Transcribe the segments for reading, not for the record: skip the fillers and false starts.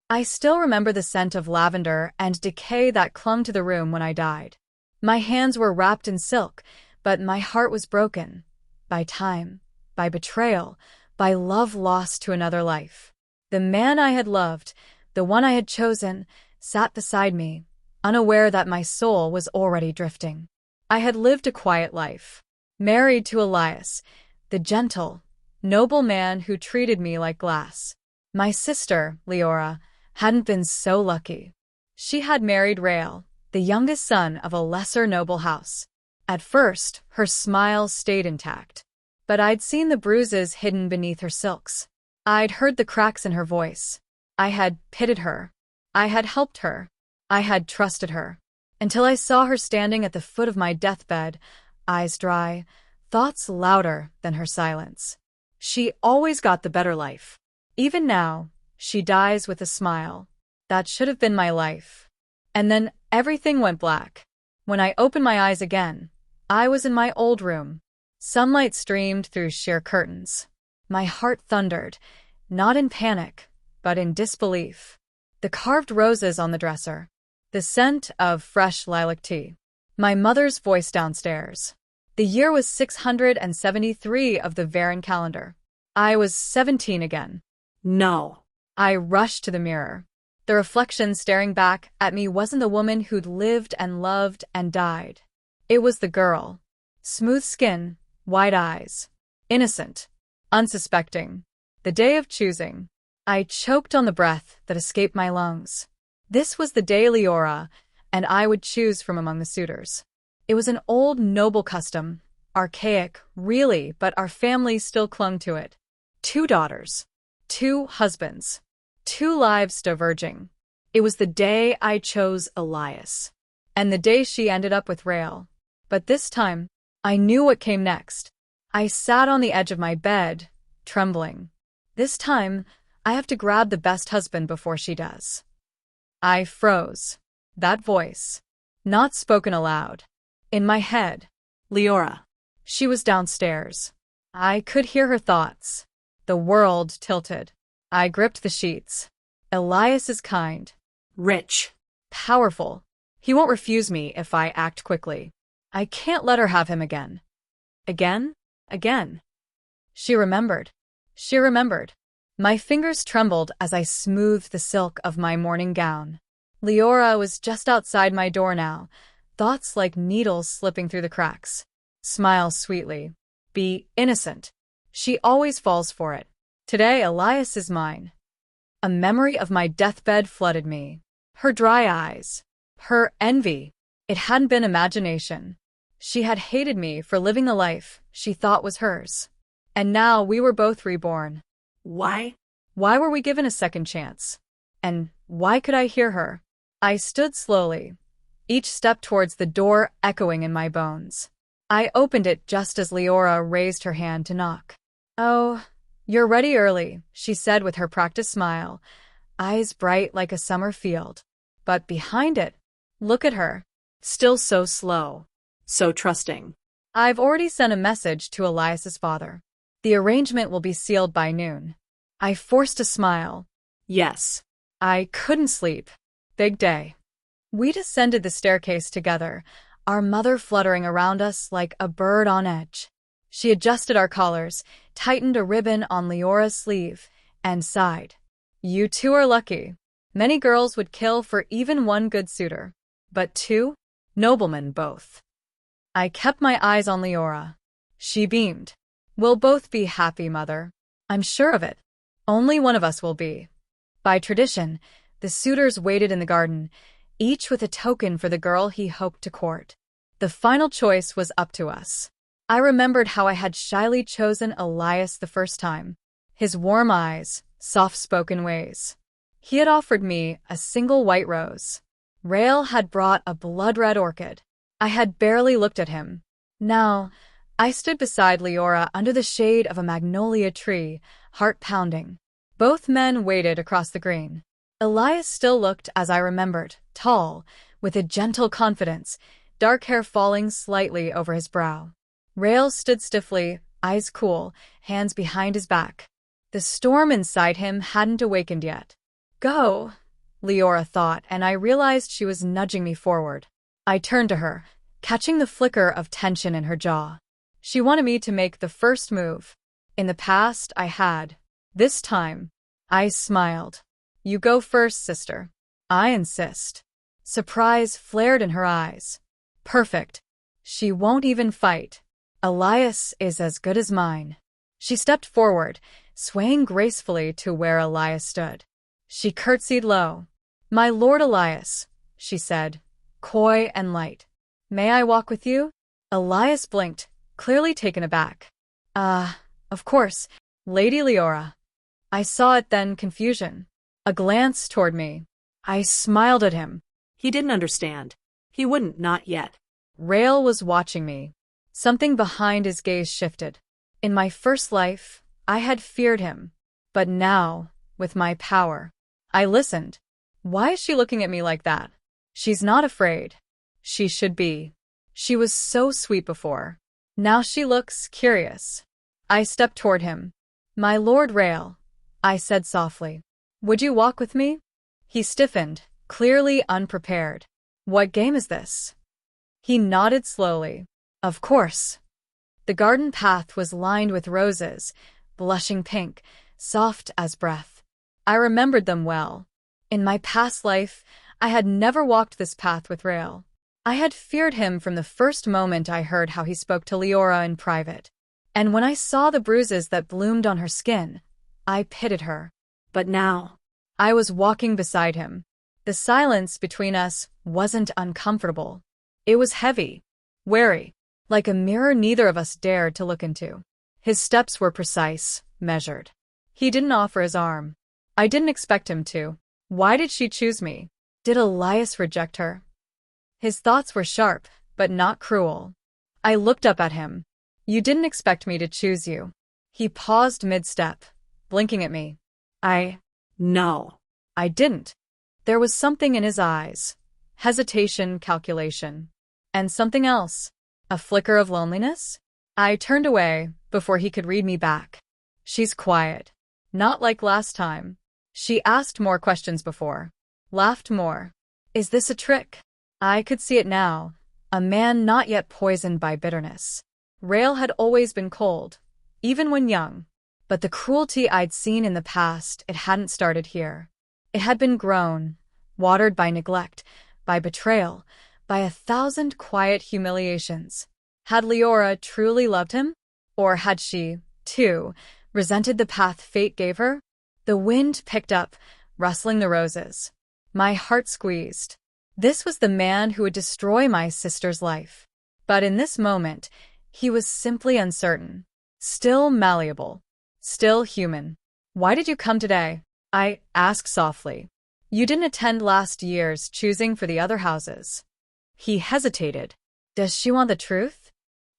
I still remember the scent of lavender and decay that clung to the room when I died. My hands were wrapped in silk, but my heart was broken. By time, by betrayal, by love lost to another life. The man I had loved, the one I had chosen, sat beside me, unaware that my soul was already drifting. I had lived a quiet life, married to Elias, the gentle, noble man who treated me like glass. My sister, Leora, hadn't been so lucky. She had married Rael, the youngest son of a lesser noble house. At first, her smile stayed intact, but I'd seen the bruises hidden beneath her silks. I'd heard the cracks in her voice. I had pitied her. I had helped her. I had trusted her. Until I saw her standing at the foot of my deathbed, eyes dry, thoughts louder than her silence. She always got the better life. Even now, she dies with a smile. That should have been my life. And then everything went black. When I opened my eyes again, I was in my old room. Sunlight streamed through sheer curtains. My heart thundered, not in panic, but in disbelief. The carved roses on the dresser. The scent of fresh lilac tea. My mother's voice downstairs. The year was 673 of the Varan calendar. I was 17 again. No. I rushed to the mirror. The reflection staring back at me wasn't the woman who'd lived and loved and died. It was the girl. Smooth skin, wide eyes. Innocent. Unsuspecting. The day of choosing. I choked on the breath that escaped my lungs. This was the day Leora and I would choose from among the suitors. It was an old noble custom, archaic, really, but our family still clung to it. 2 daughters. 2 husbands. 2 lives diverging. It was the day I chose Elias. And the day she ended up with Rael. But this time, I knew what came next. I sat on the edge of my bed, trembling. This time, I have to grab the best husband before she does. I froze. That voice. Not spoken aloud. In my head. Leora. She was downstairs. I could hear her thoughts. The world tilted. I gripped the sheets. Elias is kind. Rich. Powerful. He won't refuse me if I act quickly. I can't let her have him again. Again? Again. She remembered. She remembered. My fingers trembled as I smoothed the silk of my morning gown. Leora was just outside my door now, thoughts like needles slipping through the cracks. Smile sweetly. Be innocent. She always falls for it. Today, Elias is mine. A memory of my deathbed flooded me. Her dry eyes. Her envy. It hadn't been imagination. She had hated me for living the life she thought was hers. And now we were both reborn. Why? Why were we given a second chance? And why could I hear her? I stood slowly, each step towards the door echoing in my bones. I opened it just as Leora raised her hand to knock. "Oh, you're ready early," she said with her practiced smile, eyes bright like a summer field. But behind it, look at her, still so slow, so trusting. "I've already sent a message to Elias's father. The arrangement will be sealed by noon." I forced a smile. Yes. I couldn't sleep. Big day. We descended the staircase together, our mother fluttering around us like a bird on edge. She adjusted our collars, tightened a ribbon on Leora's sleeve, and sighed. "You 2 are lucky. Many girls would kill for even 1 good suitor. But 2? Noblemen both." I kept my eyes on Leora. She beamed. "We'll both be happy, mother. I'm sure of it. Only one of us will be." By tradition, the suitors waited in the garden, each with a token for the girl he hoped to court. The final choice was up to us. I remembered how I had shyly chosen Elias the first time. His warm eyes, soft-spoken ways. He had offered me a single white rose. Rael had brought a blood-red orchid. I had barely looked at him. Now, I stood beside Leora under the shade of a magnolia tree, heart pounding. Both men waited across the green. Elias still looked as I remembered, tall, with a gentle confidence, dark hair falling slightly over his brow. Rael stood stiffly, eyes cool, hands behind his back. The storm inside him hadn't awakened yet. Go, Leora thought, and I realized she was nudging me forward. I turned to her, catching the flicker of tension in her jaw. She wanted me to make the first move. In the past, I had. This time, I smiled. You go first, sister. I insist. Surprise flared in her eyes. Perfect. She won't even fight. Elias is as good as mine. She stepped forward, swaying gracefully to where Elias stood. She curtsied low. My lord Elias, she said, coy and light. May I walk with you? Elias blinked, clearly taken aback. Of course, Lady Leora. I saw it then, confusion. A glance toward me. I smiled at him. He didn't understand. He wouldn't, not yet. Rael was watching me. Something behind his gaze shifted. In my first life, I had feared him. But now, with my power, I listened. Why is she looking at me like that? She's not afraid. She should be. She was so sweet before. Now she looks curious. I stepped toward him. My Lord Rael, I said softly. Would you walk with me? He stiffened, clearly unprepared. What game is this? He nodded slowly. Of course. The garden path was lined with roses, blushing pink, soft as breath. I remembered them well. In my past life, I had never walked this path with Rael. I had feared him from the first moment I heard how he spoke to Leora in private. And when I saw the bruises that bloomed on her skin, I pitied her. But now, I was walking beside him. The silence between us wasn't uncomfortable. It was heavy, wary, like a mirror neither of us dared to look into. His steps were precise, measured. He didn't offer his arm. I didn't expect him to. Why did she choose me? Did Elias reject her? His thoughts were sharp, but not cruel. I looked up at him. You didn't expect me to choose you. He paused mid-step, blinking at me. No. I didn't. There was something in his eyes. Hesitation, calculation. And something else. A flicker of loneliness? I turned away before he could read me back. She's quiet. Not like last time. She asked more questions before. Laughed more. Is this a trick? I could see it now. A man not yet poisoned by bitterness. Rael had always been cold, even when young. But the cruelty I'd seen in the past, it hadn't started here. It had been grown, watered by neglect, by betrayal, by 1,000 quiet humiliations. Had Leora truly loved him? Or had she, too, resented the path fate gave her? The wind picked up, rustling the roses. My heart squeezed. This was the man who would destroy my sister's life. But in this moment, he was simply uncertain. Still malleable. Still human. Why did you come today? I asked softly. You didn't attend last year's choosing for the other houses. He hesitated. Does she want the truth?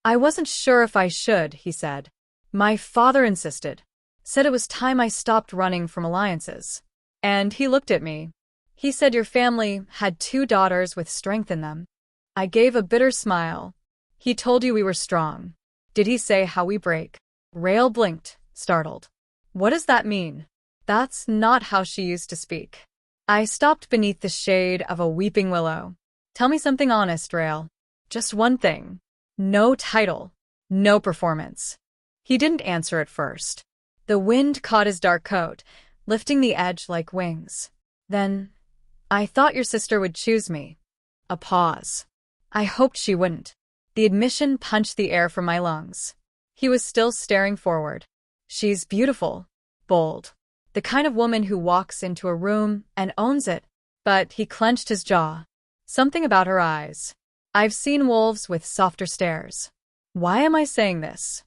I wasn't sure if I should, he said. My father insisted. Said it was time I stopped running from alliances. And he looked at me. He said your family had 2 daughters with strength in them. I gave a bitter smile. He told you we were strong. Did he say how we break? Rael blinked, startled. What does that mean? That's not how she used to speak. I stopped beneath the shade of a weeping willow. Tell me something honest, Rael. Just one thing. No title. No performance. He didn't answer at first. The wind caught his dark coat, lifting the edge like wings. Then, I thought your sister would choose me. A pause. I hoped she wouldn't. The admission punched the air from my lungs. He was still staring forward. She's beautiful, bold. The kind of woman who walks into a room and owns it. But he clenched his jaw. Something about her eyes. I've seen wolves with softer stares. Why am I saying this?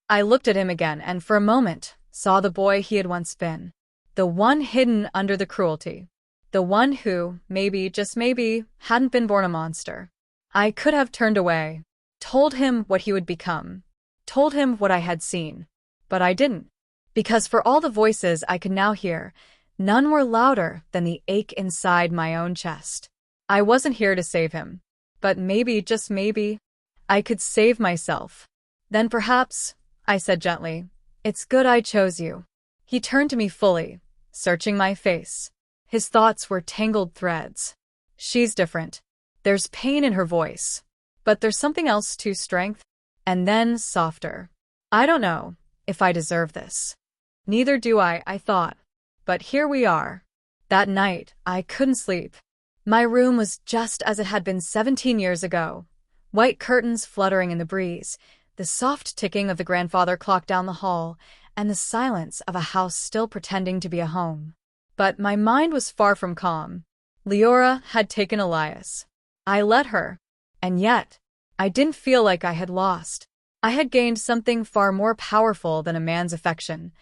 I looked at him again and for a moment saw the boy he had once been. The one hidden under the cruelty. The one who, maybe, just maybe, hadn't been born a monster. I could have turned away, told him what he would become, told him what I had seen. But I didn't. Because for all the voices I could now hear, none were louder than the ache inside my own chest. I wasn't here to save him. But maybe, just maybe, I could save myself. Then perhaps, I said gently, it's good I chose you. He turned to me fully, searching my face. His thoughts were tangled threads. She's different. There's pain in her voice. But there's something else too, strength. And then softer. I don't know if I deserve this. Neither do I thought. But here we are. That night, I couldn't sleep. My room was just as it had been 17 years ago. White curtains fluttering in the breeze, the soft ticking of the grandfather clock down the hall, and the silence of a house still pretending to be a home. But my mind was far from calm. Leora had taken Elias. I let her. And yet, I didn't feel like I had lost. I had gained something far more powerful than a man's affection.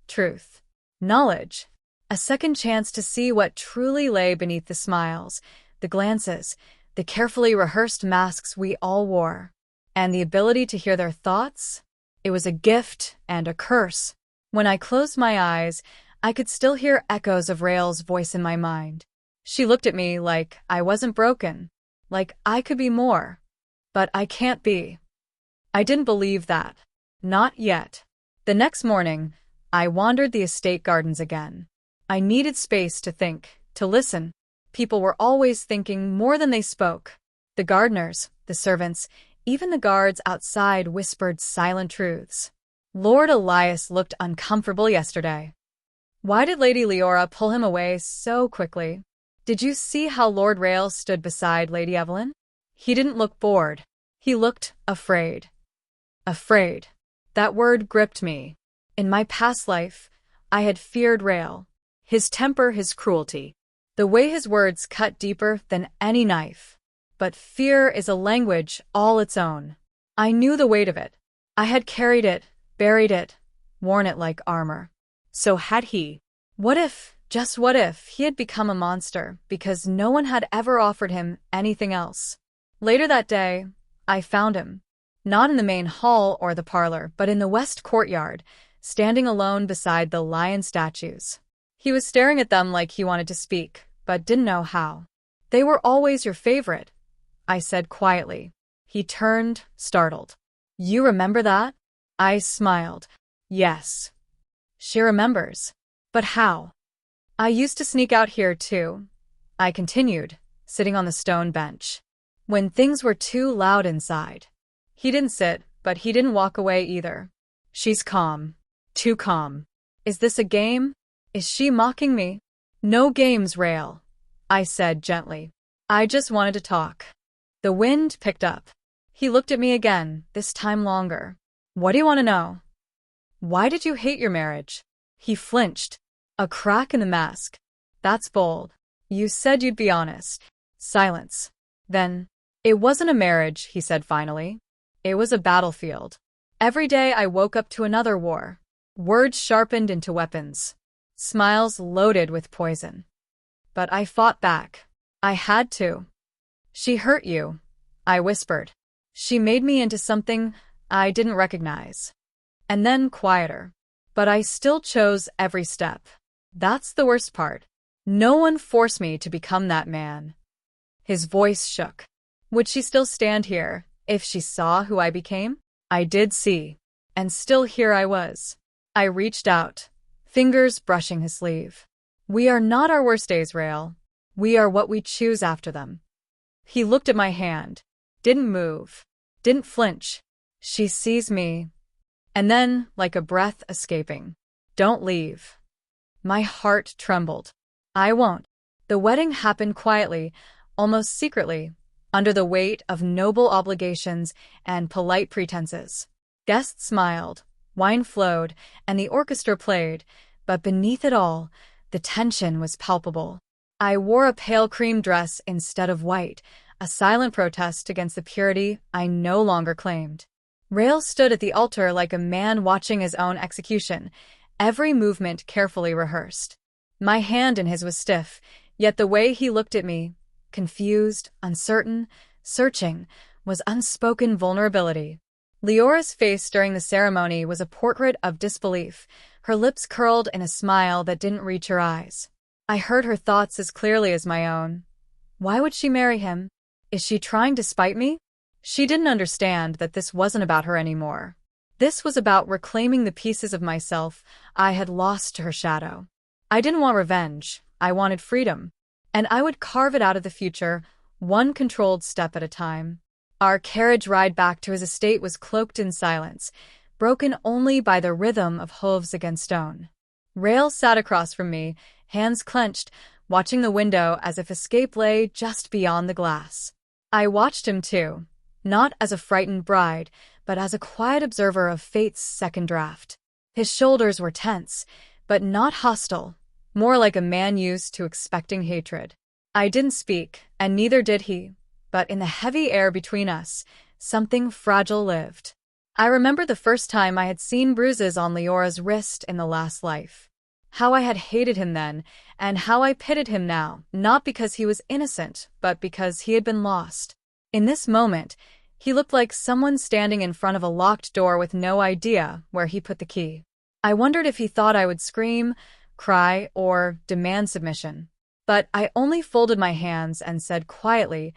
Truth. Knowledge. A second chance to see what truly lay beneath the smiles, the glances, the carefully rehearsed masks we all wore. And the ability to hear their thoughts? It was a gift and a curse. When I closed my eyes, I could still hear echoes of Rael's voice in my mind. She looked at me like I wasn't broken, like I could be more. But I can't be. I didn't believe that. Not yet. The next morning, I wandered the estate gardens again. I needed space to think, to listen. People were always thinking more than they spoke. The gardeners, the servants, even the guards outside whispered silent truths. Lord Elias looked uncomfortable yesterday. Why did Lady Leora pull him away so quickly? Did you see how Lord Rael stood beside Lady Evelyn? He didn't look bored. He looked afraid. Afraid. That word gripped me. In my past life, I had feared Rael. His temper, his cruelty. The way his words cut deeper than any knife. But fear is a language all its own. I knew the weight of it. I had carried it, buried it, worn it like armor. So had he. What if, just what if, he had become a monster because no one had ever offered him anything else? Later that day, I found him. Not in the main hall or the parlor, but in the west courtyard, standing alone beside the lion statues. He was staring at them like he wanted to speak, but didn't know how. They were always your favorite, I said quietly. He turned, startled. You remember that? I smiled. Yes. She remembers. But how? I used to sneak out here too. I continued, sitting on the stone bench. When things were too loud inside. He didn't sit, but he didn't walk away either. She's calm. Too calm. Is this a game? Is she mocking me? No games, Rael, I said gently. I just wanted to talk. The wind picked up. He looked at me again, this time longer. What do you want to know? Why did you hate your marriage? He flinched. A crack in the mask. That's bold. You said you'd be honest. Silence. Then, it wasn't a marriage, he said finally. It was a battlefield. Every day I woke up to another war. Words sharpened into weapons. Smiles loaded with poison. But I fought back. I had to. She hurt you, I whispered. She made me into something I didn't recognize. And then quieter. But I still chose every step. That's the worst part. No one forced me to become that man. His voice shook. Would she still stand here if she saw who I became? I did see. And still here I was. I reached out, fingers brushing his sleeve. We are not our worst days, Rael. We are what we choose after them. He looked at my hand. Didn't move. Didn't flinch. She sees me. And then, like a breath escaping. Don't leave. My heart trembled. I won't. The wedding happened quietly, almost secretly, under the weight of noble obligations and polite pretenses. Guests smiled, wine flowed, and the orchestra played, but beneath it all, the tension was palpable. I wore a pale cream dress instead of white, a silent protest against the purity I no longer claimed. Rael stood at the altar like a man watching his own execution, every movement carefully rehearsed. My hand in his was stiff, yet the way he looked at me, confused, uncertain, searching, was unspoken vulnerability. Leora's face during the ceremony was a portrait of disbelief, her lips curled in a smile that didn't reach her eyes. I heard her thoughts as clearly as my own. Why would she marry him? Is she trying to spite me? She didn't understand that this wasn't about her anymore. This was about reclaiming the pieces of myself I had lost to her shadow. I didn't want revenge. I wanted freedom. And I would carve it out of the future, one controlled step at a time. Our carriage ride back to his estate was cloaked in silence, broken only by the rhythm of hooves against stone. Rail sat across from me, hands clenched, watching the window as if escape lay just beyond the glass. I watched him too, not as a frightened bride, but as a quiet observer of fate's second draft. His shoulders were tense, but not hostile, more like a man used to expecting hatred. I didn't speak, and neither did he, but in the heavy air between us, something fragile lived. I remember the first time I had seen bruises on Leora's wrist in the last life. How I had hated him then, and how I pitied him now, not because he was innocent, but because he had been lost. In this moment, he looked like someone standing in front of a locked door with no idea where he put the key. I wondered if he thought I would scream, cry, or demand submission. But I only folded my hands and said quietly,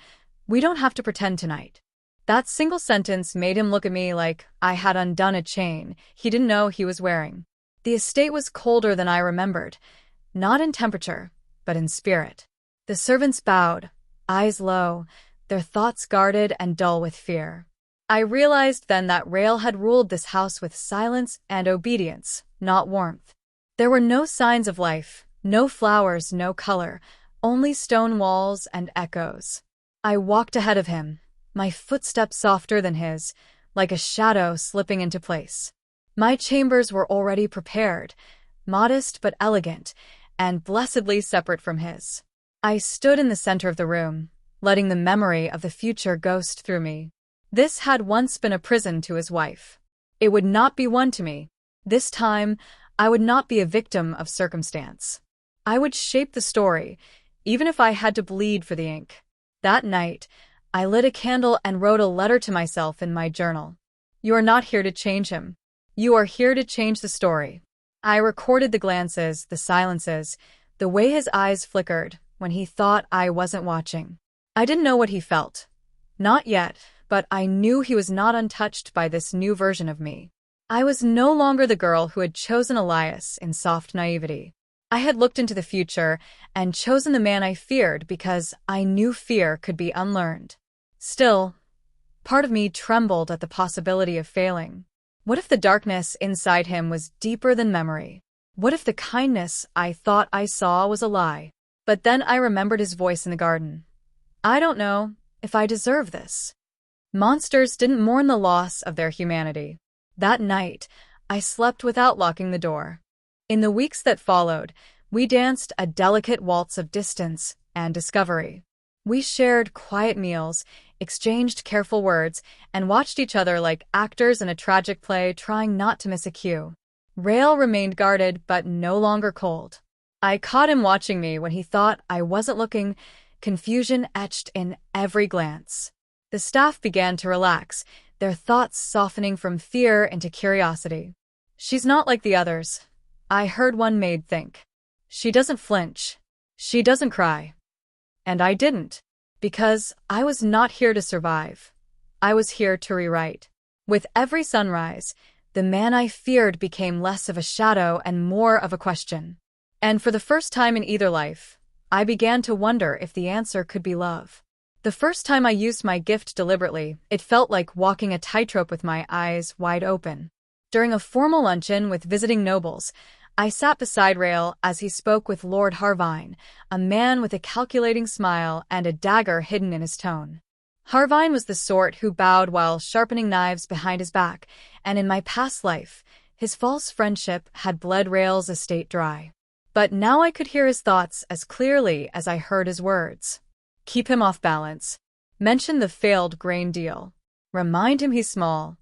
"We don't have to pretend tonight." That single sentence made him look at me like I had undone a chain he didn't know he was wearing. The estate was colder than I remembered, not in temperature, but in spirit. The servants bowed, eyes low, their thoughts guarded and dull with fear. I realized then that Rail had ruled this house with silence and obedience, not warmth. There were no signs of life, no flowers, no color, only stone walls and echoes. I walked ahead of him, my footsteps softer than his, like a shadow slipping into place. My chambers were already prepared, modest but elegant, and blessedly separate from his. I stood in the center of the room, letting the memory of the future ghost through me. This had once been a prison to his wife. It would not be one to me. This time, I would not be a victim of circumstance. I would shape the story, even if I had to bleed for the ink. That night, I lit a candle and wrote a letter to myself in my journal. You are not here to change him. You are here to change the story. I recorded the glances, the silences, the way his eyes flickered when he thought I wasn't watching. I didn't know what he felt. Not yet, but I knew he was not untouched by this new version of me. I was no longer the girl who had chosen Elias in soft naivety. I had looked into the future and chosen the man I feared because I knew fear could be unlearned. Still, part of me trembled at the possibility of failing. What if the darkness inside him was deeper than memory? What if the kindness I thought I saw was a lie? But then I remembered his voice in the garden. I don't know if I deserve this. Monsters didn't mourn the loss of their humanity. That night, I slept without locking the door. In the weeks that followed, we danced a delicate waltz of distance and discovery. We shared quiet meals, exchanged careful words, and watched each other like actors in a tragic play trying not to miss a cue. Rail remained guarded but no longer cold. I caught him watching me when he thought I wasn't looking, confusion etched in every glance. The staff began to relax, their thoughts softening from fear into curiosity. She's not like the others, I heard one maid think. She doesn't flinch. She doesn't cry. And I didn't, because I was not here to survive. I was here to rewrite. With every sunrise, the man I feared became less of a shadow and more of a question. And for the first time in either life, I began to wonder if the answer could be love. The first time I used my gift deliberately, it felt like walking a tightrope with my eyes wide open. During a formal luncheon with visiting nobles, I sat beside Rail as he spoke with Lord Harvine, a man with a calculating smile and a dagger hidden in his tone. Harvine was the sort who bowed while sharpening knives behind his back, and in my past life, his false friendship had bled Rail's estate dry. But now I could hear his thoughts as clearly as I heard his words. Keep him off balance. Mention the failed grain deal. Remind him he's small.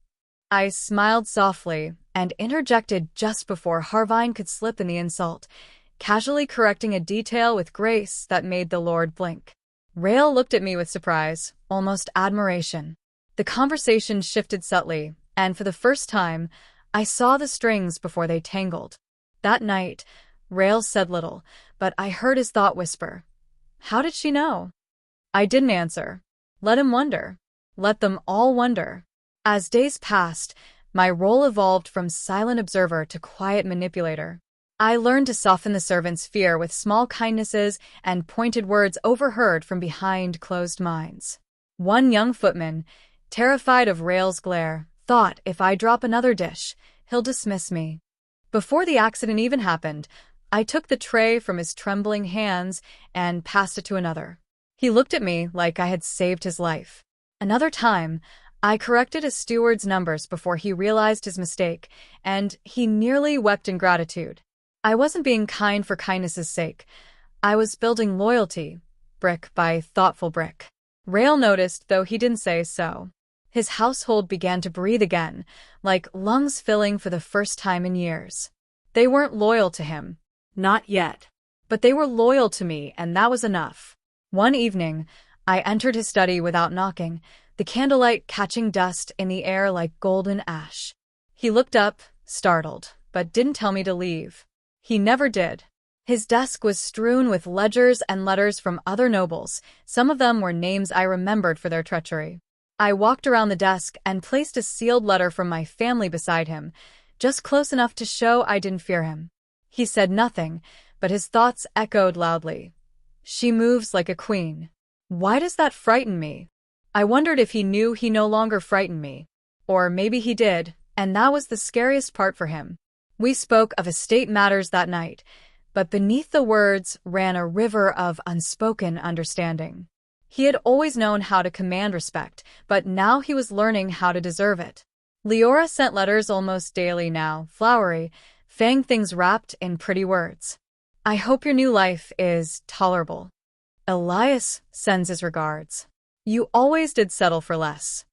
I smiled softly and interjected just before Harvine could slip in the insult, casually correcting a detail with grace that made the Lord blink. Rail looked at me with surprise, almost admiration. The conversation shifted subtly, and for the first time, I saw the strings before they tangled. That night, Rail said little, but I heard his thought whisper. How did she know? I didn't answer. Let him wonder. Let them all wonder. As days passed, my role evolved from silent observer to quiet manipulator. I learned to soften the servants' fear with small kindnesses and pointed words overheard from behind closed minds. One young footman, terrified of Rail's glare, thought if I drop another dish, he'll dismiss me. Before the accident even happened, I took the tray from his trembling hands and passed it to another. He looked at me like I had saved his life. Another time, I corrected a steward's numbers before he realized his mistake, and he nearly wept in gratitude. I wasn't being kind for kindness's sake. I was building loyalty, brick by thoughtful brick. Rail noticed, though he didn't say so. His household began to breathe again, like lungs filling for the first time in years. They weren't loyal to him. Not yet. But they were loyal to me, and that was enough. One evening, I entered his study without knocking, the candlelight catching dust in the air like golden ash. He looked up, startled, but didn't tell me to leave. He never did. His desk was strewn with ledgers and letters from other nobles. Some of them were names I remembered for their treachery. I walked around the desk and placed a sealed letter from my family beside him, just close enough to show I didn't fear him. He said nothing, but his thoughts echoed loudly. She moves like a queen. Why does that frighten me? I wondered if he knew he no longer frightened me. Or maybe he did, and that was the scariest part for him. We spoke of estate matters that night, but beneath the words ran a river of unspoken understanding. He had always known how to command respect, but now he was learning how to deserve it. Leora sent letters almost daily now, flowery, fang things wrapped in pretty words. I hope your new life is tolerable. Elias sends his regards. You always did settle for less.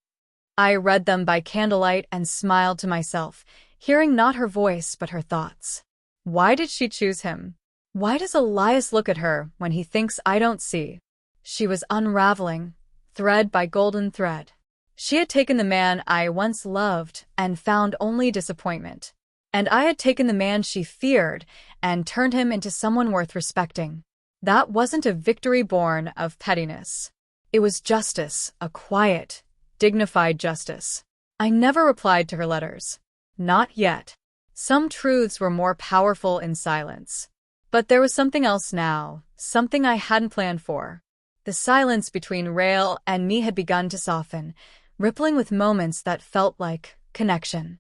I read them by candlelight and smiled to myself, hearing not her voice but her thoughts. Why did she choose him? Why does Elias look at her when he thinks I don't see? She was unraveling, thread by golden thread. She had taken the man I once loved and found only disappointment. And I had taken the man she feared and turned him into someone worth respecting. That wasn't a victory born of pettiness. It was justice, a quiet, dignified justice. I never replied to her letters. Not yet. Some truths were more powerful in silence. But there was something else now, something I hadn't planned for. The silence between Rail and me had begun to soften, rippling with moments that felt like connection.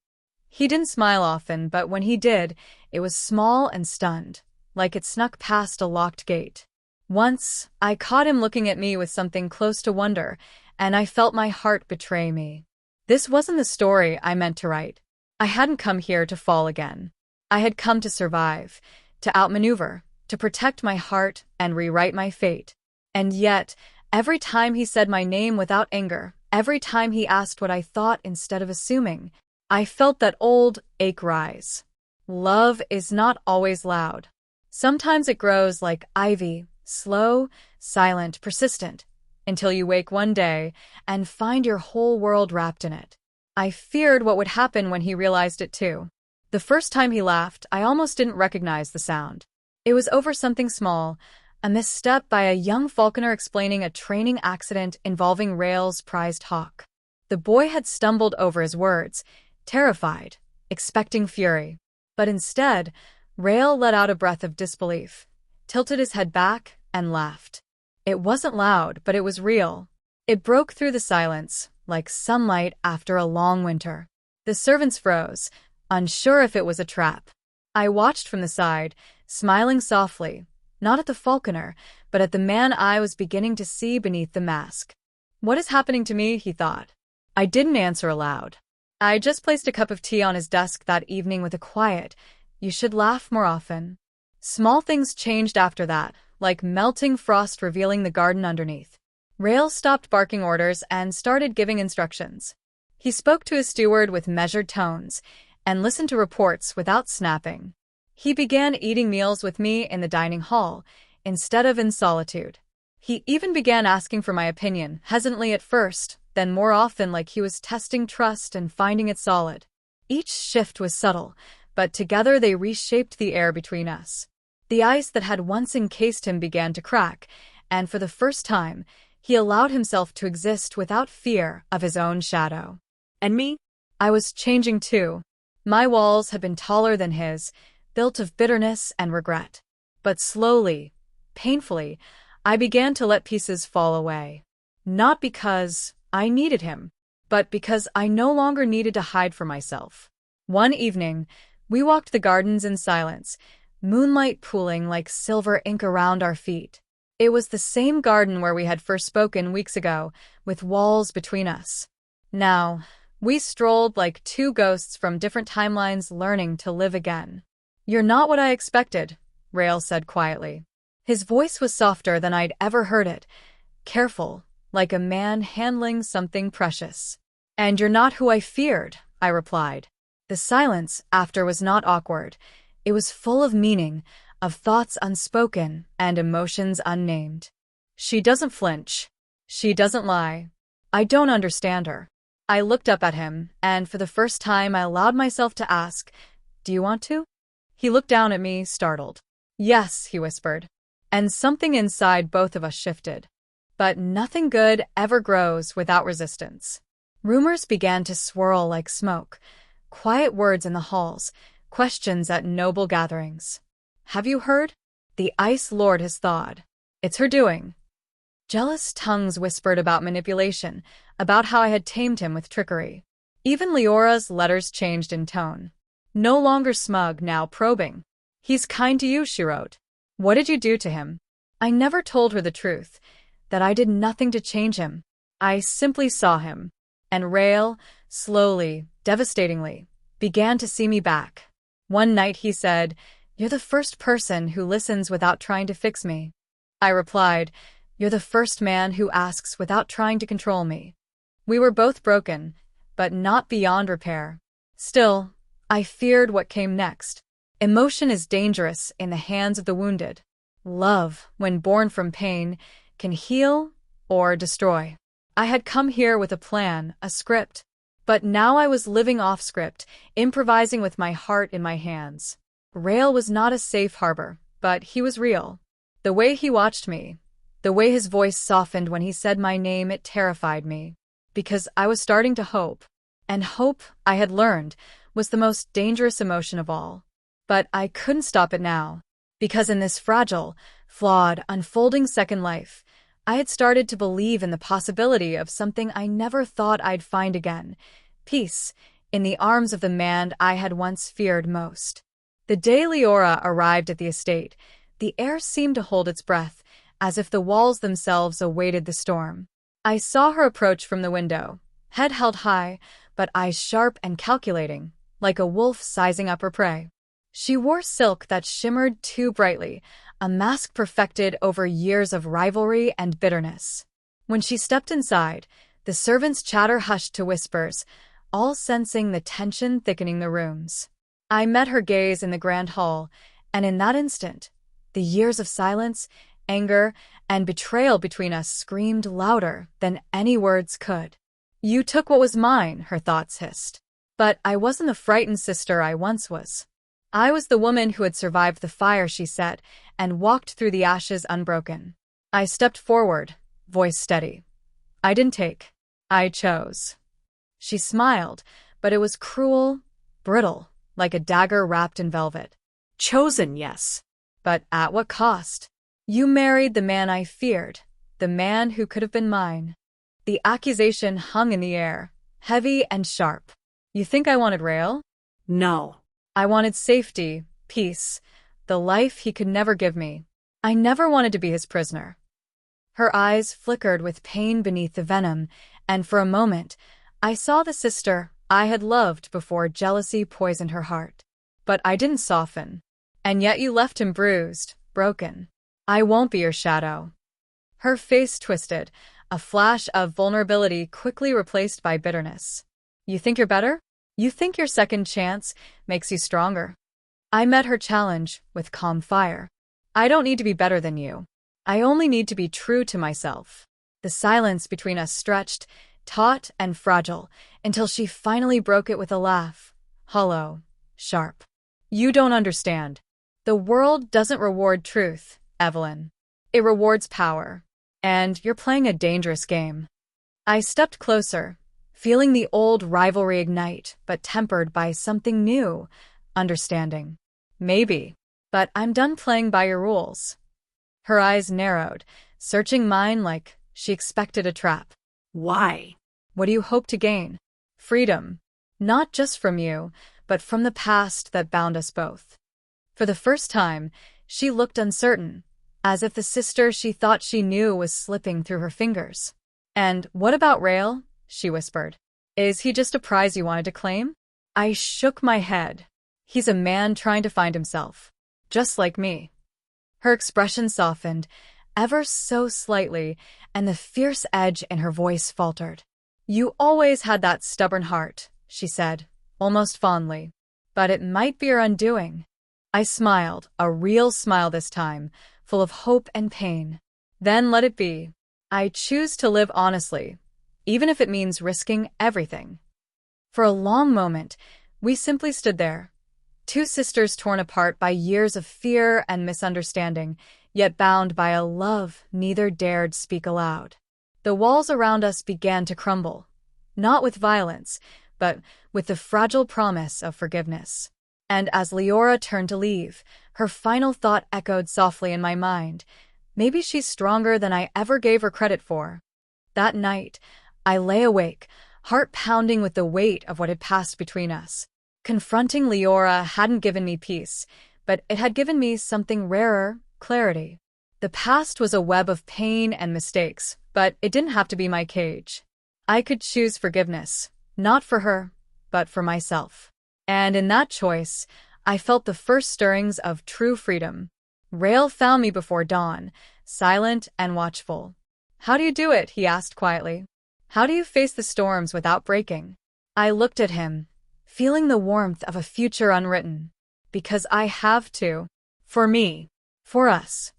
He didn't smile often, but when he did, it was small and stunned, like it snuck past a locked gate. Once, I caught him looking at me with something close to wonder, and I felt my heart betray me. This wasn't the story I meant to write. I hadn't come here to fall again. I had come to survive, to outmaneuver, to protect my heart and rewrite my fate. And yet, every time he said my name without anger, every time he asked what I thought instead of assuming, I felt that old ache rise. Love is not always loud. Sometimes it grows like ivy, slow, silent, persistent, until you wake one day and find your whole world wrapped in it. I feared what would happen when he realized it too. The first time he laughed, I almost didn't recognize the sound. It was over something small, a misstep by a young falconer explaining a training accident involving Rail's prized hawk. The boy had stumbled over his words, terrified, expecting fury. But instead, Rail let out a breath of disbelief, tilted his head back, and laughed. It wasn't loud, but it was real. It broke through the silence, like sunlight after a long winter. The servants froze, unsure if it was a trap. I watched from the side, smiling softly, not at the falconer, but at the man I was beginning to see beneath the mask. What is happening to me, he thought. I didn't answer aloud. I just placed a cup of tea on his desk that evening with a quiet, "You should laugh more often." Small things changed after that, like melting frost revealing the garden underneath. Rail stopped barking orders and started giving instructions. He spoke to his steward with measured tones and listened to reports without snapping. He began eating meals with me in the dining hall, instead of in solitude. He even began asking for my opinion, hesitantly at first, then more often like he was testing trust and finding it solid. Each shift was subtle, but together they reshaped the air between us. The ice that had once encased him began to crack, and for the first time, he allowed himself to exist without fear of his own shadow. And me? I was changing too. My walls had been taller than his, built of bitterness and regret. But slowly, painfully, I began to let pieces fall away. Not because I needed him, but because I no longer needed to hide from myself. One evening, we walked the gardens in silence, moonlight pooling like silver ink around our feet. It was the same garden where we had first spoken weeks ago, with walls between us. Now, we strolled like two ghosts from different timelines learning to live again. "You're not what I expected," Rael said quietly. His voice was softer than I'd ever heard it, careful, like a man handling something precious. "And you're not who I feared," I replied. The silence after was not awkward. It was full of meaning, of thoughts unspoken and emotions unnamed. She doesn't flinch. She doesn't lie. I don't understand her. I looked up at him, and for the first time I allowed myself to ask, "Do you want to?" He looked down at me, startled. "Yes," he whispered. And something inside both of us shifted. But nothing good ever grows without resistance. Rumors began to swirl like smoke. Quiet words in the halls, questions at noble gatherings. "Have you heard? The Ice Lord has thawed. It's her doing." Jealous tongues whispered about manipulation, about how I had tamed him with trickery. Even Leora's letters changed in tone. No longer smug, now probing. "He's kind to you," she wrote. "What did you do to him?" I never told her the truth, that I did nothing to change him. I simply saw him. And Rael, slowly, devastatingly, began to see me back. One night he said, "You're the first person who listens without trying to fix me." I replied, "You're the first man who asks without trying to control me." We were both broken, but not beyond repair. Still, I feared what came next. Emotion is dangerous in the hands of the wounded. Love, when born from pain, can heal or destroy. I had come here with a plan, a script. But now I was living off script, improvising with my heart in my hands. Rael was not a safe harbor, but he was real. The way he watched me, the way his voice softened when he said my name, it terrified me. Because I was starting to hope. And hope, I had learned, was the most dangerous emotion of all. But I couldn't stop it now. Because in this fragile, flawed, unfolding second life, I had started to believe in the possibility of something I never thought I'd find again. Peace, in the arms of the man I had once feared most. The day Leora arrived at the estate, the air seemed to hold its breath, as if the walls themselves awaited the storm. I saw her approach from the window, head held high, but eyes sharp and calculating, like a wolf sizing up her prey. She wore silk that shimmered too brightly, a mask perfected over years of rivalry and bitterness. When she stepped inside, the servants' chatter hushed to whispers, all sensing the tension thickening the rooms. I met her gaze in the grand hall, and in that instant, the years of silence, anger, and betrayal between us screamed louder than any words could. "You took what was mine," her thoughts hissed. But I wasn't the frightened sister I once was. I was the woman who had survived the fire she set and walked through the ashes unbroken. I stepped forward, voice steady. "I didn't take. I chose." She smiled, but it was cruel, brittle, like a dagger wrapped in velvet. "Chosen, yes. But at what cost? You married the man I feared, the man who could have been mine." The accusation hung in the air, heavy and sharp. "You think I wanted Rael?" No. "I wanted safety, peace, the life he could never give me. I never wanted to be his prisoner." Her eyes flickered with pain beneath the venom, and for a moment, I saw the sister I had loved before jealousy poisoned her heart. But I didn't soften. "And yet you left him bruised, broken. I won't be your shadow." Her face twisted, a flash of vulnerability quickly replaced by bitterness. "You think you're better? You think your second chance makes you stronger?" I met her challenge with calm fire. "I don't need to be better than you. I only need to be true to myself." The silence between us stretched, taut and fragile, until she finally broke it with a laugh, hollow, sharp. "You don't understand. The world doesn't reward truth, Evelyn. It rewards power. And you're playing a dangerous game." I stepped closer, feeling the old rivalry ignite, but tempered by something new, understanding. Maybe. But I'm done playing by your rules. Her eyes narrowed, searching mine like she expected a trap. Why? What do you hope to gain? Freedom. Not just from you, but from the past that bound us both. For the first time, she looked uncertain, as if the sister she thought she knew was slipping through her fingers. And what about Rael? She whispered. Is he just a prize you wanted to claim? I shook my head. He's a man trying to find himself. Just like me. Her expression softened, ever so slightly, and the fierce edge in her voice faltered. You always had that stubborn heart, she said, almost fondly. But it might be your undoing. I smiled, a real smile this time, full of hope and pain. Then let it be. I choose to live honestly, even if it means risking everything. For a long moment, we simply stood there, two sisters torn apart by years of fear and misunderstanding, yet bound by a love neither dared speak aloud. The walls around us began to crumble, not with violence, but with the fragile promise of forgiveness. And as Leora turned to leave, her final thought echoed softly in my mind. Maybe she's stronger than I ever gave her credit for. That night, I lay awake, heart pounding with the weight of what had passed between us. Confronting Leora hadn't given me peace, but it had given me something rarer, clarity. The past was a web of pain and mistakes, but it didn't have to be my cage. I could choose forgiveness, not for her, but for myself. And in that choice, I felt the first stirrings of true freedom. Rael found me before dawn, silent and watchful. How do you do it? He asked quietly. How do you face the storms without breaking? I looked at him, feeling the warmth of a future unwritten. Because I have to. For me. For us.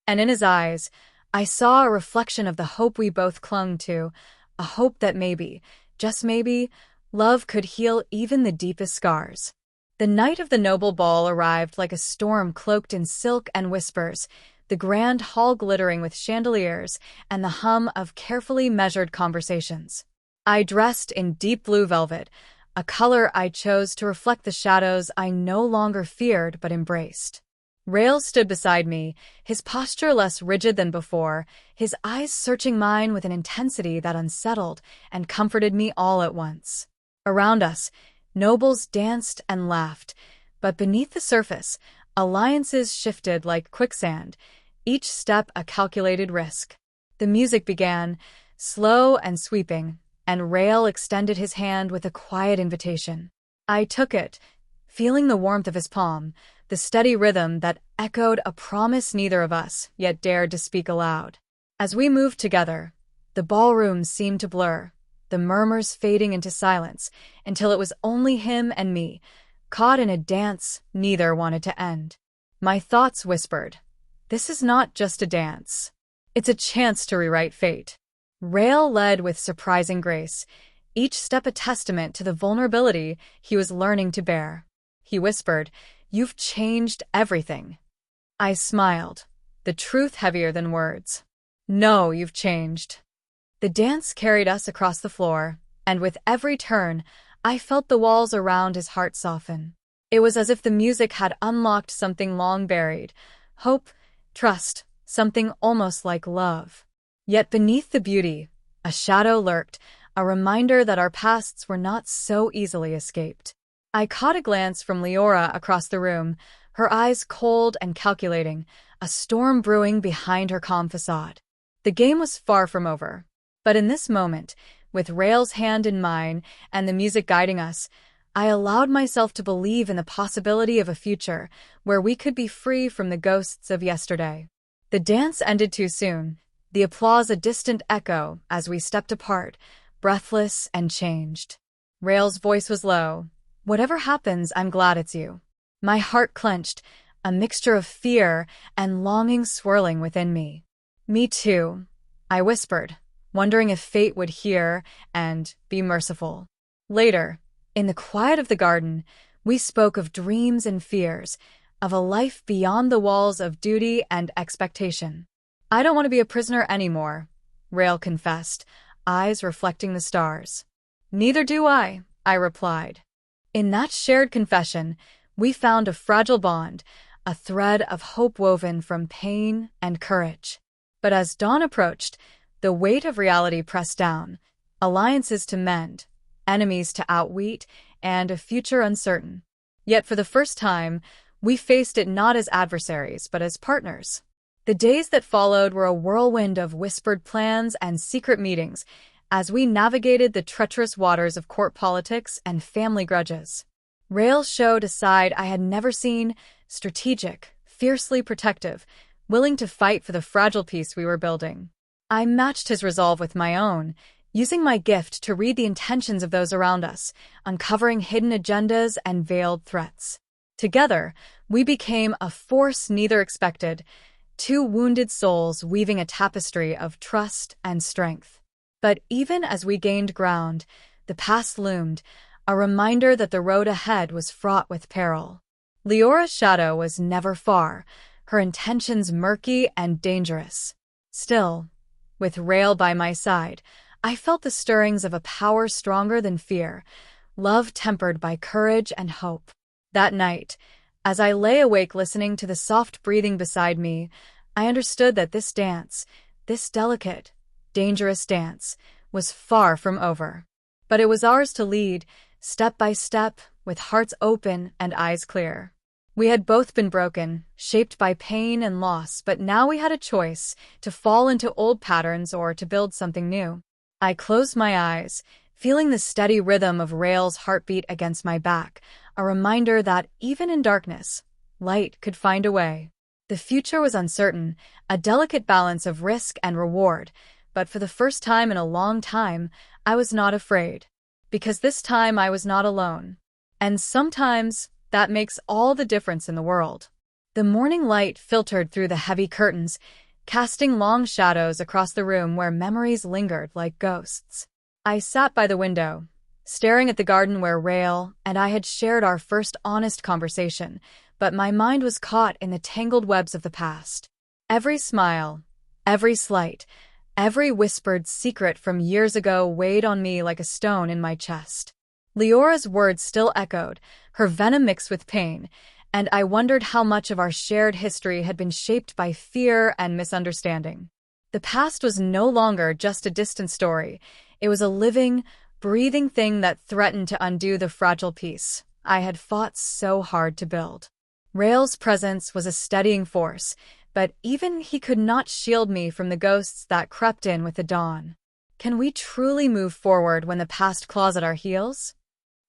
And in his eyes, I saw a reflection of the hope we both clung to, a hope that maybe, just maybe, love could heal even the deepest scars. The night of the noble ball arrived like a storm cloaked in silk and whispers, the grand hall glittering with chandeliers and the hum of carefully measured conversations. I dressed in deep blue velvet, a color I chose to reflect the shadows I no longer feared but embraced. Rael stood beside me, his posture less rigid than before, his eyes searching mine with an intensity that unsettled and comforted me all at once. Around us, nobles danced and laughed, but beneath the surface, alliances shifted like quicksand, each step a calculated risk. The music began, slow and sweeping, and Rael extended his hand with a quiet invitation. I took it, feeling the warmth of his palm, the steady rhythm that echoed a promise neither of us yet dared to speak aloud. As we moved together, the ballroom seemed to blur, the murmurs fading into silence, until it was only him and me, caught in a dance neither wanted to end. My thoughts whispered, this is not just a dance. It's a chance to rewrite fate. Rael led with surprising grace, each step a testament to the vulnerability he was learning to bear. He whispered, you've changed everything. I smiled, the truth heavier than words. No, you've changed. The dance carried us across the floor, and with every turn, I felt the walls around his heart soften. It was as if the music had unlocked something long buried, hope, trust, something almost like love. Yet beneath the beauty, a shadow lurked, a reminder that our pasts were not so easily escaped. I caught a glance from Leora across the room, her eyes cold and calculating, a storm brewing behind her calm facade. The game was far from over. But in this moment, with Rael's hand in mine and the music guiding us, I allowed myself to believe in the possibility of a future where we could be free from the ghosts of yesterday. The dance ended too soon, the applause a distant echo as we stepped apart, breathless and changed. Rael's voice was low. Whatever happens, I'm glad it's you. My heart clenched, a mixture of fear and longing swirling within me. Me too, I whispered, wondering if fate would hear and be merciful. Later, in the quiet of the garden, we spoke of dreams and fears, of a life beyond the walls of duty and expectation. I don't want to be a prisoner anymore, Rael confessed, eyes reflecting the stars. Neither do I replied. In that shared confession, We found a fragile bond, a thread of hope woven from pain and courage. But as dawn approached, the weight of reality pressed down, alliances to mend, enemies to outwit, and a future uncertain. Yet for the first time, we faced it not as adversaries, but as partners. The days that followed were a whirlwind of whispered plans and secret meetings as we navigated the treacherous waters of court politics and family grudges. Rail showed a side I had never seen, strategic, fiercely protective, willing to fight for the fragile peace we were building. I matched his resolve with my own, using my gift to read the intentions of those around us, uncovering hidden agendas and veiled threats. Together, we became a force neither expected, two wounded souls weaving a tapestry of trust and strength. But even as we gained ground, the past loomed, a reminder that the road ahead was fraught with peril. Leora's shadow was never far, her intentions murky and dangerous. Still, with Rail by my side, I felt the stirrings of a power stronger than fear, love tempered by courage and hope. That night, as I lay awake listening to the soft breathing beside me, I understood that this dance, this delicate, dangerous dance, was far from over. But it was ours to lead, step by step, with hearts open and eyes clear. We had both been broken, shaped by pain and loss, but now we had a choice, to fall into old patterns or to build something new. I closed my eyes, feeling the steady rhythm of Rail's heartbeat against my back, a reminder that even in darkness, light could find a way. The future was uncertain, a delicate balance of risk and reward, but for the first time in a long time, I was not afraid. Because this time I was not alone. And sometimes, that makes all the difference in the world. The morning light filtered through the heavy curtains, casting long shadows across the room where memories lingered like ghosts. I sat by the window, staring at the garden where Rail and I had shared our first honest conversation, but my mind was caught in the tangled webs of the past. Every smile, every slight, every whispered secret from years ago weighed on me like a stone in my chest. Leora's words still echoed, her venom mixed with pain, and I wondered how much of our shared history had been shaped by fear and misunderstanding. The past was no longer just a distant story. It was a living, breathing thing that threatened to undo the fragile peace I had fought so hard to build. Rail's presence was a steadying force, but even he could not shield me from the ghosts that crept in with the dawn. Can we truly move forward when the past claws at our heels?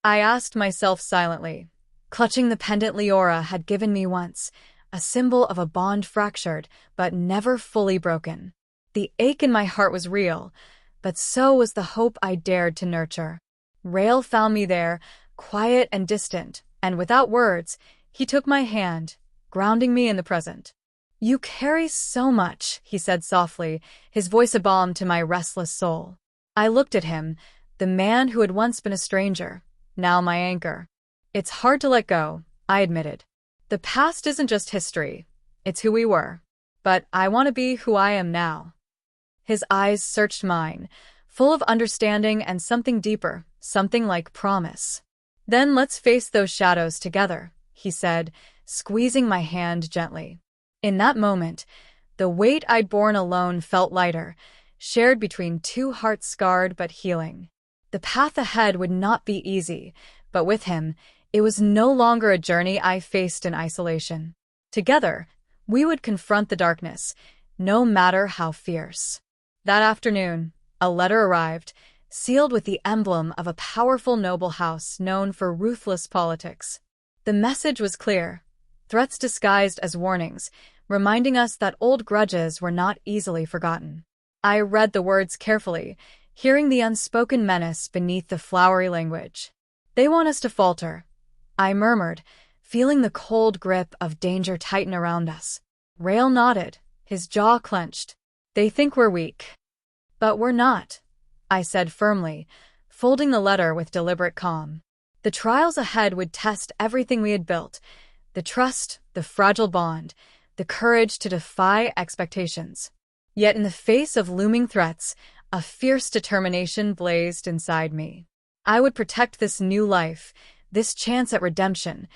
I asked myself silently, clutching the pendant Leora had given me once, a symbol of a bond fractured but never fully broken. The ache in my heart was real, but so was the hope I dared to nurture. Rail found me there, quiet and distant, and without words, he took my hand, grounding me in the present. "You carry so much," he said softly, his voice a balm to my restless soul. I looked at him, the man who had once been a stranger, now my anchor. "It's hard to let go," I admitted. "The past isn't just history, it's who we were. But I want to be who I am now." His eyes searched mine, full of understanding and something deeper, something like promise. "Then let's face those shadows together," he said, squeezing my hand gently. In that moment, the weight I'd borne alone felt lighter, shared between two hearts scarred but healing. The path ahead would not be easy, but with him, it was no longer a journey I faced in isolation. Together, we would confront the darkness, no matter how fierce. That afternoon, a letter arrived, sealed with the emblem of a powerful noble house known for ruthless politics. The message was clear, threats disguised as warnings, reminding us that old grudges were not easily forgotten. I read the words carefully, hearing the unspoken menace beneath the flowery language. "They want us to falter," I murmured, feeling the cold grip of danger tighten around us. Rail nodded, his jaw clenched. "They think we're weak. But we're not," I said firmly, folding the letter with deliberate calm. The trials ahead would test everything we had built, the trust, the fragile bond, the courage to defy expectations. Yet in the face of looming threats, a fierce determination blazed inside me. I would protect this new life, this chance at redemption,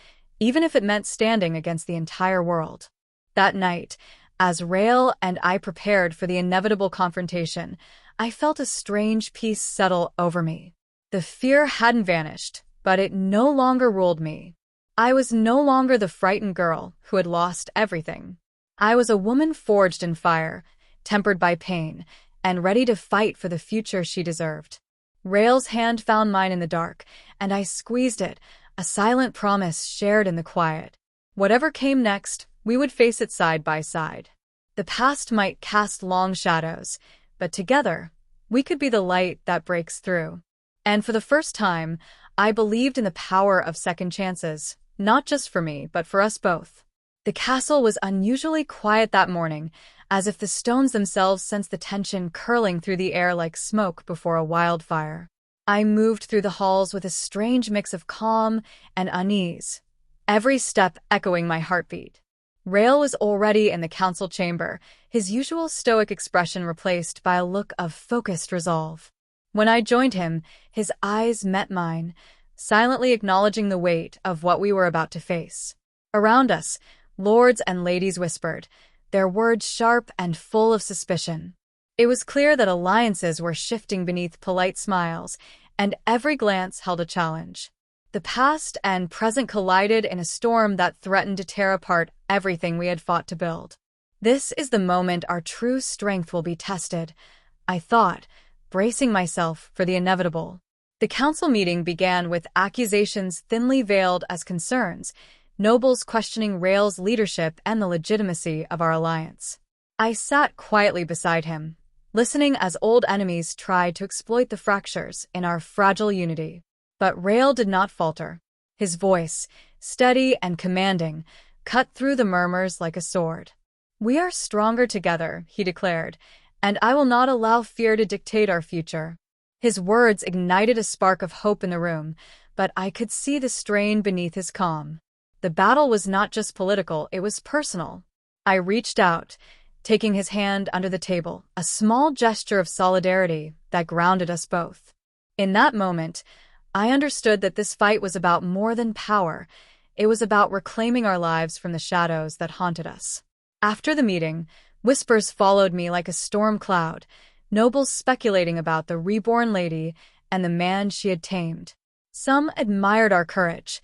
even if it meant standing against the entire world. That night, as Rael and I prepared for the inevitable confrontation, I felt a strange peace settle over me. The fear hadn't vanished, but it no longer ruled me. I was no longer the frightened girl who had lost everything. I was a woman forged in fire, tempered by pain, and ready to fight for the future she deserved. Rael's hand found mine in the dark, and I squeezed it, a silent promise shared in the quiet. Whatever came next, we would face it side by side. The past might cast long shadows, but together, we could be the light that breaks through. And for the first time, I believed in the power of second chances, not just for me, but for us both. The castle was unusually quiet that morning, as if the stones themselves sensed the tension curling through the air like smoke before a wildfire. I moved through the halls with a strange mix of calm and unease, every step echoing my heartbeat. Rael was already in the council chamber, his usual stoic expression replaced by a look of focused resolve. When I joined him, his eyes met mine, silently acknowledging the weight of what we were about to face. Around us, lords and ladies whispered, their words sharp and full of suspicion. It was clear that alliances were shifting beneath polite smiles, and every glance held a challenge. The past and present collided in a storm that threatened to tear apart everything we had fought to build. This is the moment our true strength will be tested, I thought, bracing myself for the inevitable. The council meeting began with accusations thinly veiled as concerns, nobles questioning Rael's leadership and the legitimacy of our alliance. I sat quietly beside him, listening as old enemies tried to exploit the fractures in our fragile unity. But Rael did not falter. His voice, steady and commanding, cut through the murmurs like a sword. "We are stronger together," he declared, "and I will not allow fear to dictate our future." His words ignited a spark of hope in the room, but I could see the strain beneath his calm. The battle was not just political, it was personal. I reached out, taking his hand under the table, a small gesture of solidarity that grounded us both. In that moment, I understood that this fight was about more than power. It was about reclaiming our lives from the shadows that haunted us. After the meeting, whispers followed me like a storm cloud, nobles speculating about the reborn lady and the man she had tamed. Some admired our courage,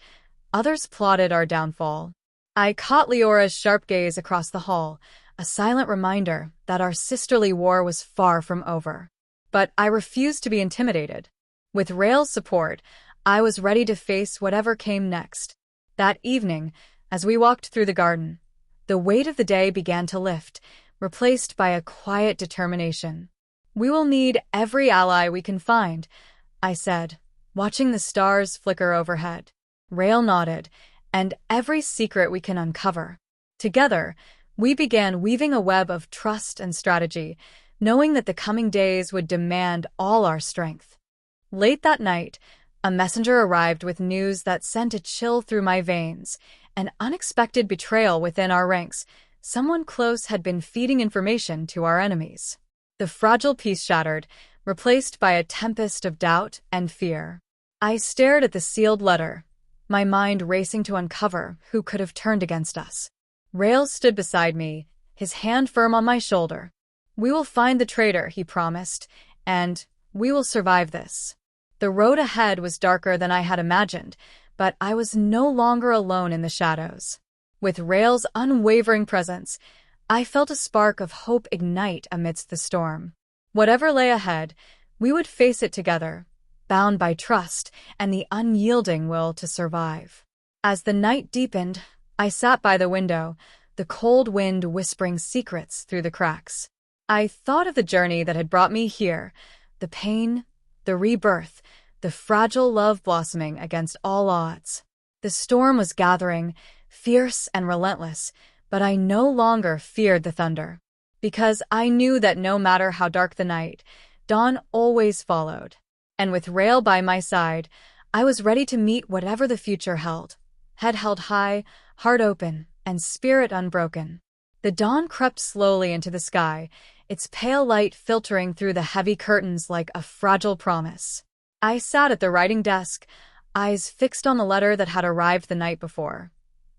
others plotted our downfall. I caught Leora's sharp gaze across the hall, a silent reminder that our sisterly war was far from over. But I refused to be intimidated. With Rael's support, I was ready to face whatever came next. That evening, as we walked through the garden, the weight of the day began to lift, replaced by a quiet determination. "We will need every ally we can find," I said, watching the stars flicker overhead. Rael nodded, "and every secret we can uncover." Together, we began weaving a web of trust and strategy, knowing that the coming days would demand all our strength. Late that night, a messenger arrived with news that sent a chill through my veins, an unexpected betrayal within our ranks. Someone close had been feeding information to our enemies. The fragile peace shattered, replaced by a tempest of doubt and fear. I stared at the sealed letter, my mind racing to uncover who could have turned against us. Rael stood beside me, his hand firm on my shoulder. "We will find the traitor," he promised, "and we will survive this." The road ahead was darker than I had imagined, but I was no longer alone in the shadows. With Rael's unwavering presence, I felt a spark of hope ignite amidst the storm. Whatever lay ahead, we would face it together, bound by trust and the unyielding will to survive. As the night deepened, I sat by the window, the cold wind whispering secrets through the cracks. I thought of the journey that had brought me here, the pain, the rebirth, the fragile love blossoming against all odds. The storm was gathering, fierce and relentless, but I no longer feared the thunder, because I knew that no matter how dark the night, dawn always followed. And with Rael by my side, I was ready to meet whatever the future held, head held high, heart open, and spirit unbroken. The dawn crept slowly into the sky, its pale light filtering through the heavy curtains like a fragile promise. I sat at the writing desk, eyes fixed on the letter that had arrived the night before.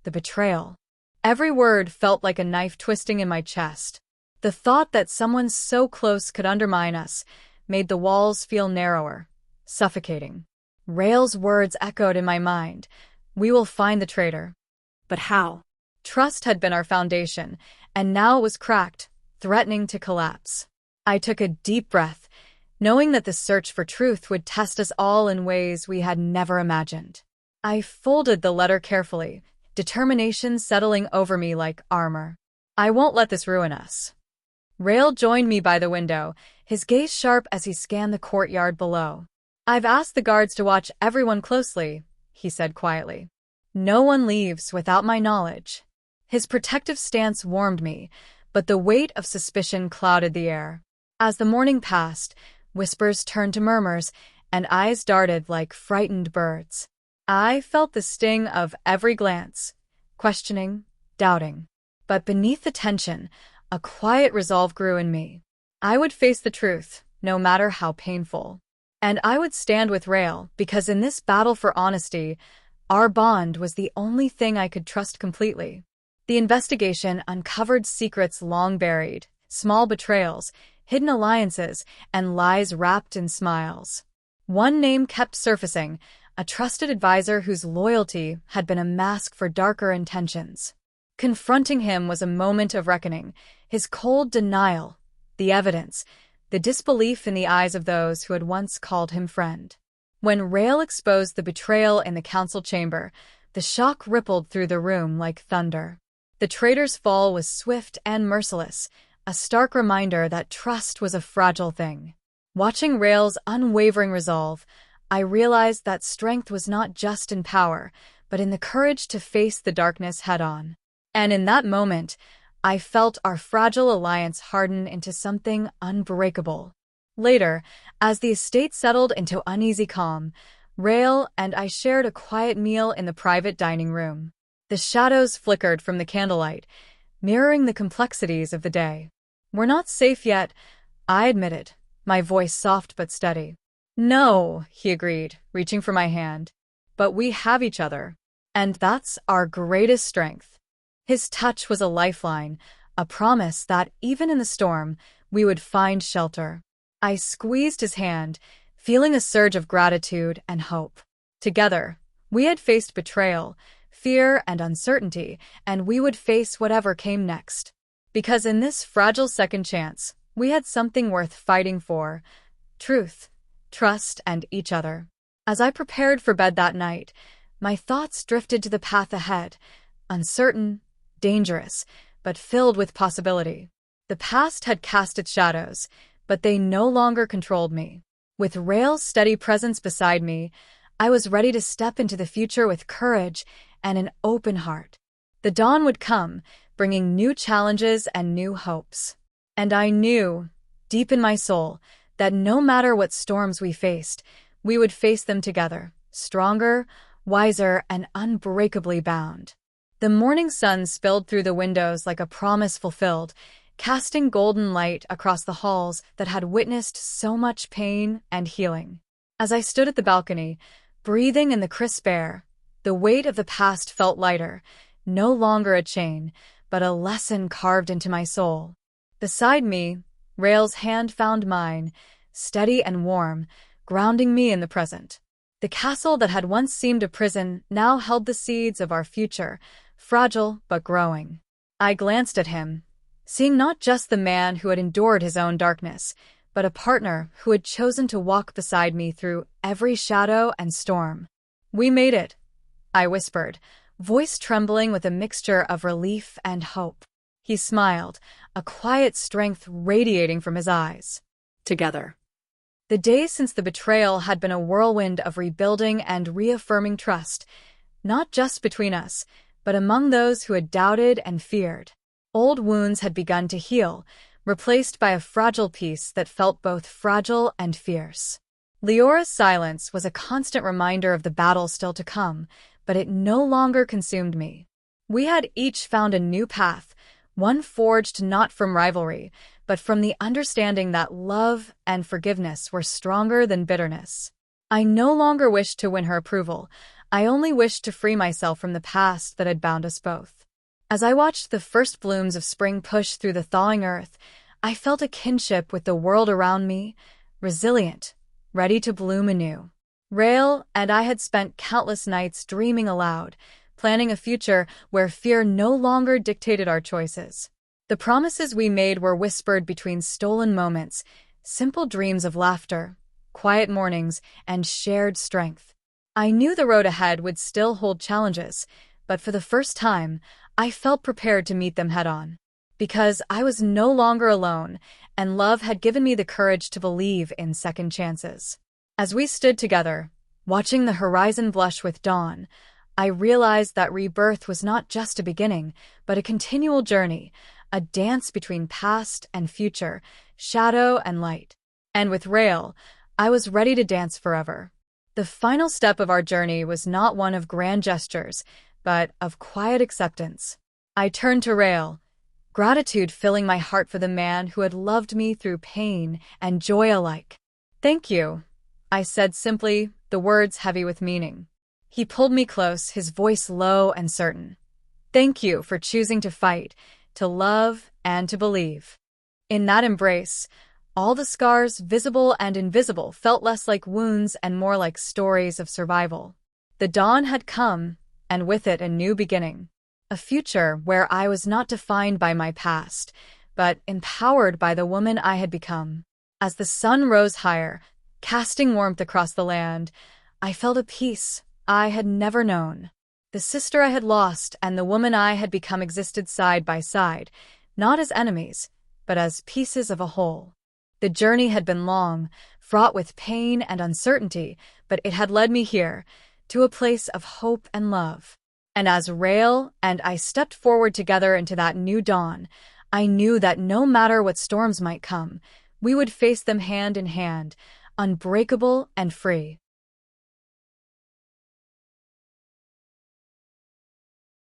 the betrayal. Every word felt like a knife twisting in my chest. The thought that someone so close could undermine us made the walls feel narrower, suffocating. Rael's words echoed in my mind. We will find the traitor. But how? Trust had been our foundation, and now it was cracked, threatening to collapse. I took a deep breath, knowing that the search for truth would test us all in ways we had never imagined. I folded the letter carefully, determination settling over me like armor. I won't let this ruin us. Rael joined me by the window, his gaze sharp as he scanned the courtyard below. I've asked the guards to watch everyone closely, he said quietly. No one leaves without my knowledge. His protective stance warmed me, but the weight of suspicion clouded the air. As the morning passed, whispers turned to murmurs, and eyes darted like frightened birds. I felt the sting of every glance, questioning, doubting. But beneath the tension, a quiet resolve grew in me. I would face the truth, no matter how painful. And I would stand with Rael, because in this battle for honesty, our bond was the only thing I could trust completely. The investigation uncovered secrets long buried, small betrayals, hidden alliances, and lies wrapped in smiles. One name kept surfacing, a trusted advisor whose loyalty had been a mask for darker intentions. Confronting him was a moment of reckoning, his cold denial, the evidence, the disbelief in the eyes of those who had once called him friend. When Rael exposed the betrayal in the council chamber, the shock rippled through the room like thunder. The traitor's fall was swift and merciless, a stark reminder that trust was a fragile thing. Watching Rael's unwavering resolve, I realized that strength was not just in power, but in the courage to face the darkness head-on. And in that moment, I felt our fragile alliance harden into something unbreakable. Later, as the estate settled into uneasy calm, Rael and I shared a quiet meal in the private dining room. The shadows flickered from the candlelight, mirroring the complexities of the day. We're not safe yet, I admitted, my voice soft but steady. No, he agreed, reaching for my hand. But we have each other. And that's our greatest strength. His touch was a lifeline, a promise that, even in the storm, we would find shelter. I squeezed his hand, feeling a surge of gratitude and hope. Together, we had faced betrayal, fear, and uncertainty, and we would face whatever came next. Because in this fragile second chance, we had something worth fighting for: truth, trust, and each other. As I prepared for bed that night, my thoughts drifted to the path ahead, uncertain, dangerous, but filled with possibility. The past had cast its shadows, but they no longer controlled me. With Rael's steady presence beside me, I was ready to step into the future with courage and an open heart. The dawn would come, bringing new challenges and new hopes. And I knew, deep in my soul, that no matter what storms we faced, we would face them together, stronger, wiser, and unbreakably bound. The morning sun spilled through the windows like a promise fulfilled, casting golden light across the halls that had witnessed so much pain and healing. As I stood at the balcony, breathing in the crisp air, the weight of the past felt lighter, no longer a chain, but a lesson carved into my soul. Beside me, Rael's hand found mine, steady and warm, grounding me in the present. The castle that had once seemed a prison now held the seeds of our future, fragile but growing. I glanced at him, seeing not just the man who had endured his own darkness, but a partner who had chosen to walk beside me through every shadow and storm. "We made it," I whispered, voice trembling with a mixture of relief and hope. He smiled, a quiet strength radiating from his eyes. Together. The days since the betrayal had been a whirlwind of rebuilding and reaffirming trust, not just between us, but among those who had doubted and feared. Old wounds had begun to heal, replaced by a fragile peace that felt both fragile and fierce. Leora's silence was a constant reminder of the battle still to come, but it no longer consumed me. We had each found a new path, one forged not from rivalry, but from the understanding that love and forgiveness were stronger than bitterness. I no longer wished to win her approval. I only wished to free myself from the past that had bound us both. As I watched the first blooms of spring push through the thawing earth, I felt a kinship with the world around me, resilient, ready to bloom anew. Rael and I had spent countless nights dreaming aloud, planning a future where fear no longer dictated our choices. The promises we made were whispered between stolen moments, simple dreams of laughter, quiet mornings, and shared strength. I knew the road ahead would still hold challenges, but for the first time, I felt prepared to meet them head-on. Because I was no longer alone, and love had given me the courage to believe in second chances. As we stood together, watching the horizon blush with dawn, I realized that rebirth was not just a beginning, but a continual journey, a dance between past and future, shadow and light. And with Rael, I was ready to dance forever. The final step of our journey was not one of grand gestures, but of quiet acceptance. I turned to Rael, gratitude filling my heart for the man who had loved me through pain and joy alike. "Thank you," I said simply, the words heavy with meaning. He pulled me close, his voice low and certain. "Thank you for choosing to fight, to love, and to believe." In that embrace, all the scars, visible and invisible, felt less like wounds and more like stories of survival. The dawn had come, and with it a new beginning. A future where I was not defined by my past, but empowered by the woman I had become. As the sun rose higher, casting warmth across the land, I felt a peace I had never known. The sister I had lost and the woman I had become existed side by side, not as enemies, but as pieces of a whole. The journey had been long, fraught with pain and uncertainty, but it had led me here, to a place of hope and love. And as Rael and I stepped forward together into that new dawn, I knew that no matter what storms might come, we would face them hand in hand, unbreakable and free.